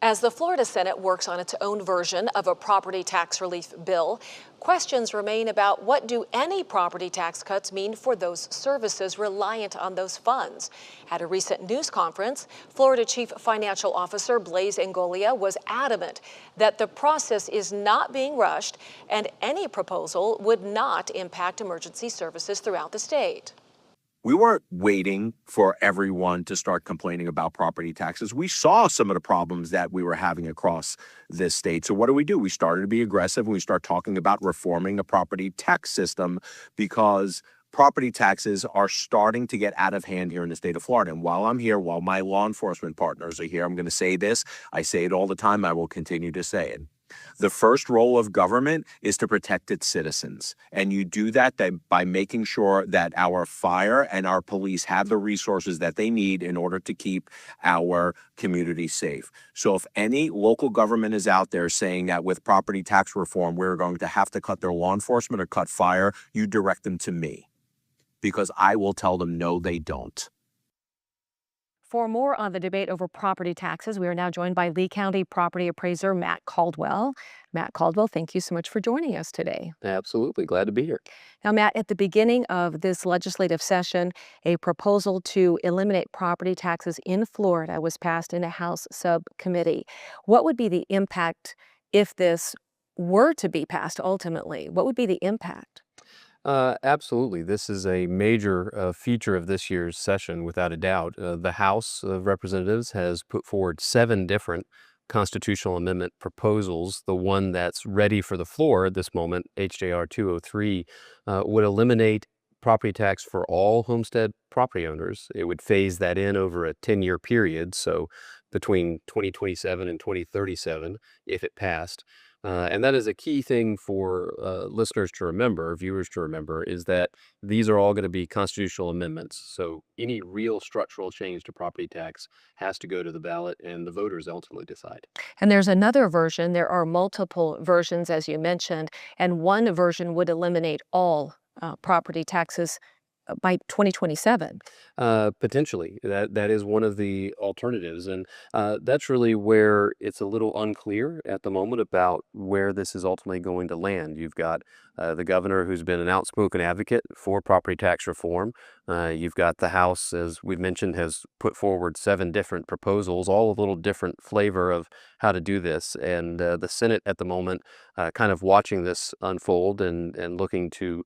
As the Florida Senate works on its own version of a property tax relief bill, questions remain about what do any property tax cuts mean for those services reliant on those funds. At a recent news conference, Florida Chief Financial Officer Blaise Ingoglia was adamant that the process is not being rushed and any proposal would not impact emergency services throughout the state. We weren't waiting for everyone to start complaining about property taxes. We saw some of the problems that we were having across this state. So what do? We started to be aggressive and we start talking about reforming the property tax system because property taxes are starting to get out of hand here in the state of Florida. And while I'm here, while my law enforcement partners are here, I'm going to say this. I say it all the time. I will continue to say it. The first role of government is to protect its citizens. And you do that by making sure that our fire and our police have the resources that they need in order to keep our community safe. So if any local government is out there saying that with property tax reform, we're going to have to cut their law enforcement or cut fire, you direct them to me because I will tell them no, they don't. For more on the debate over property taxes, we are now joined by Lee County Property Appraiser Matt Caldwell. Matt Caldwell, thank you so much for joining us today. Absolutely. Glad to be here. Now, Matt, at the beginning of this legislative session, a proposal to eliminate property taxes in Florida was passed in a House subcommittee. What would be the impact if this were to be passed ultimately? What would be the impact? Absolutely. This is a major feature of this year's session, without a doubt. The House of Representatives has put forward 7 different constitutional amendment proposals. The one that's ready for the floor at this moment, HJR 203, would eliminate property tax for all homestead property owners. It would phase that in over a 10-year period, so between 2027 and 2037, if it passed. And that is a key thing for listeners to remember, viewers to remember, is that these are all going to be constitutional amendments. So any real structural change to property tax has to go to the ballot and the voters ultimately decide. And there's another version. There are multiple versions, as you mentioned, and one version would eliminate all property taxes by 2027. Potentially, that is one of the alternatives, and that's really where it's a little unclear at the moment about where this is ultimately going to land. You've got the governor, who's been an outspoken advocate for property tax reform. You've got the House, as we've mentioned, has put forward 7 different proposals, all a little different flavor of how to do this, and the Senate at the moment kind of watching this unfold and looking to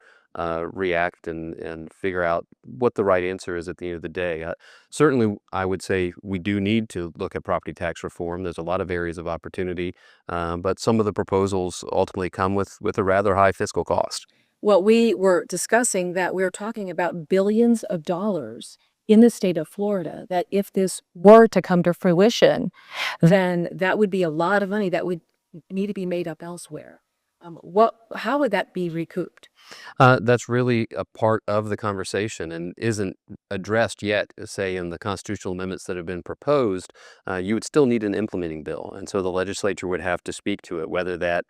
react and figure out what the right answer is at the end of the day. Certainly, I would say we do need to look at property tax reform. There's a lot of areas of opportunity, but some of the proposals ultimately come with a rather high fiscal cost. Well, we were discussing that we're talking about billions of dollars in the state of Florida, that if this were to come to fruition, then that would be a lot of money that would need to be made up elsewhere. How would that be recouped? That's really a part of the conversation and isn't addressed yet, say, in the constitutional amendments that have been proposed. You would still need an implementing bill. And so the legislature would have to speak to it, whether that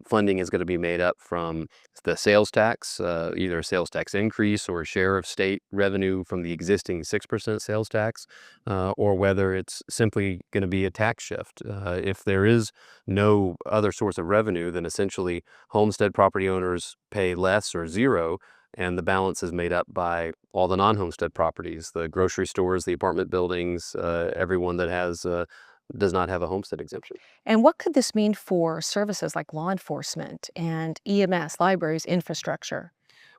funding is going to be made up from the sales tax, either a sales tax increase or a share of state revenue from the existing 6% sales tax, or whether it's simply going to be a tax shift. If there is no other source of revenue, then essentially homestead property owners pay less or zero, and the balance is made up by all the non-homestead properties, the grocery stores, the apartment buildings, everyone that does not have a homestead exemption. And what could this mean for services like law enforcement and EMS, libraries, infrastructure?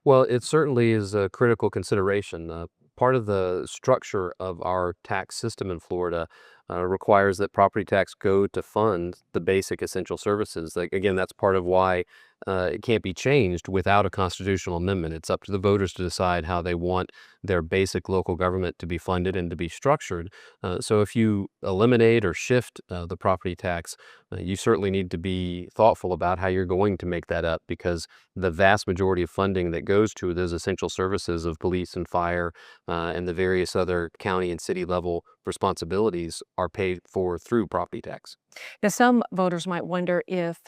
Well, it certainly is a critical consideration. Part of the structure of our tax system in Florida requires that property tax go to fund the basic essential services. Like, again, that's part of why it can't be changed without a constitutional amendment. It's up to the voters to decide how they want their basic local government to be funded and to be structured. So if you eliminate or shift the property tax, you certainly need to be thoughtful about how you're going to make that up, because the vast majority of funding that goes to those essential services of police and fire and the various other county and city level responsibilities are paid for through property tax. Now, some voters might wonder, if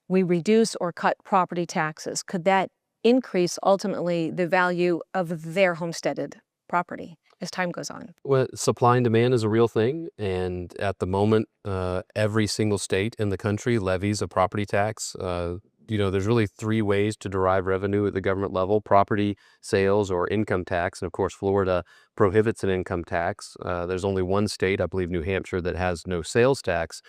we reduce or cut property taxes, could that increase ultimately the value of their homesteaded property? as time goes on? Well, supply and demand is a real thing, and at the moment, every single state in the country levies a property tax. There's really three ways to derive revenue at the government level: property sales or income tax. And of course, Florida prohibits an income tax. There's only one state, I believe New Hampshire, that has no sales tax.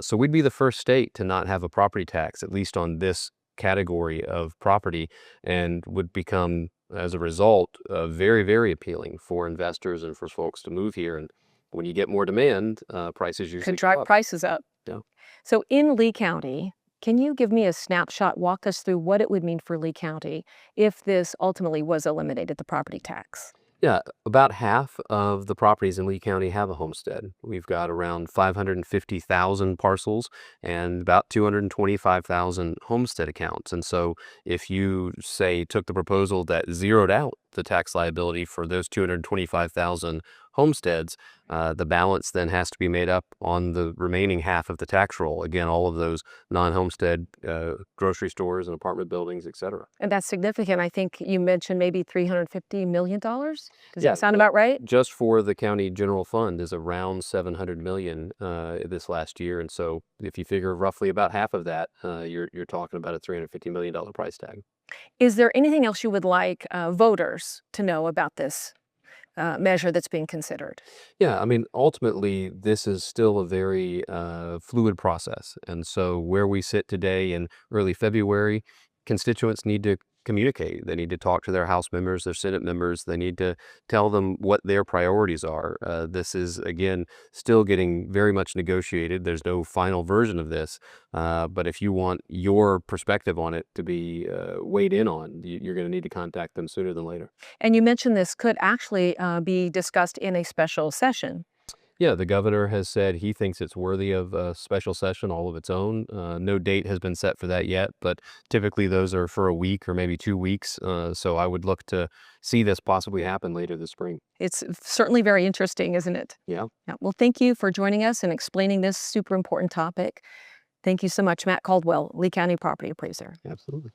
So we'd be the first state to not have a property tax, at least on this category of property, and would become, as a result, very, very appealing for investors and for folks to move here. And when you get more demand, prices usually Could go drive up. prices up. Yeah. So in Lee County, can you give me a snapshot, walk us through what it would mean for Lee County if this ultimately was eliminated, the property tax? Yeah, about half of the properties in Lee County have a homestead. We've got around 550,000 parcels and about 225,000 homestead accounts. And so if you, say, took the proposal that zeroed out the tax liability for those 225,000 homesteads, the balance then has to be made up on the remaining half of the tax roll. Again, all of those non-homestead grocery stores and apartment buildings, et cetera. And that's significant. I think you mentioned maybe $350 million. Does Yeah, that sound about right? just for the county general fund is around 700 million this last year. And so if you figure roughly about half of that, you're talking about a $350 million price tag. Is there anything else you would like voters to know about this measure that's being considered? Yeah, I mean, ultimately, this is still a very fluid process. And so where we sit today in early February, constituents need to communicate. They need to talk to their House members, their Senate members. They need to tell them what their priorities are. This is, again, still getting very much negotiated. There's no final version of this. But if you want your perspective on it to be weighed in on, you're going to need to contact them sooner than later. And you mentioned this could actually be discussed in a special session. Yeah, the governor has said he thinks it's worthy of a special session all of its own. No date has been set for that yet, but typically those are for a week or maybe 2 weeks. So I would look to see this possibly happen later this spring. It's certainly very interesting, isn't it? Yeah. Yeah. Well, thank you for joining us and explaining this super important topic. Thank you so much, Matt Caldwell, Lee County Property Appraiser. Absolutely.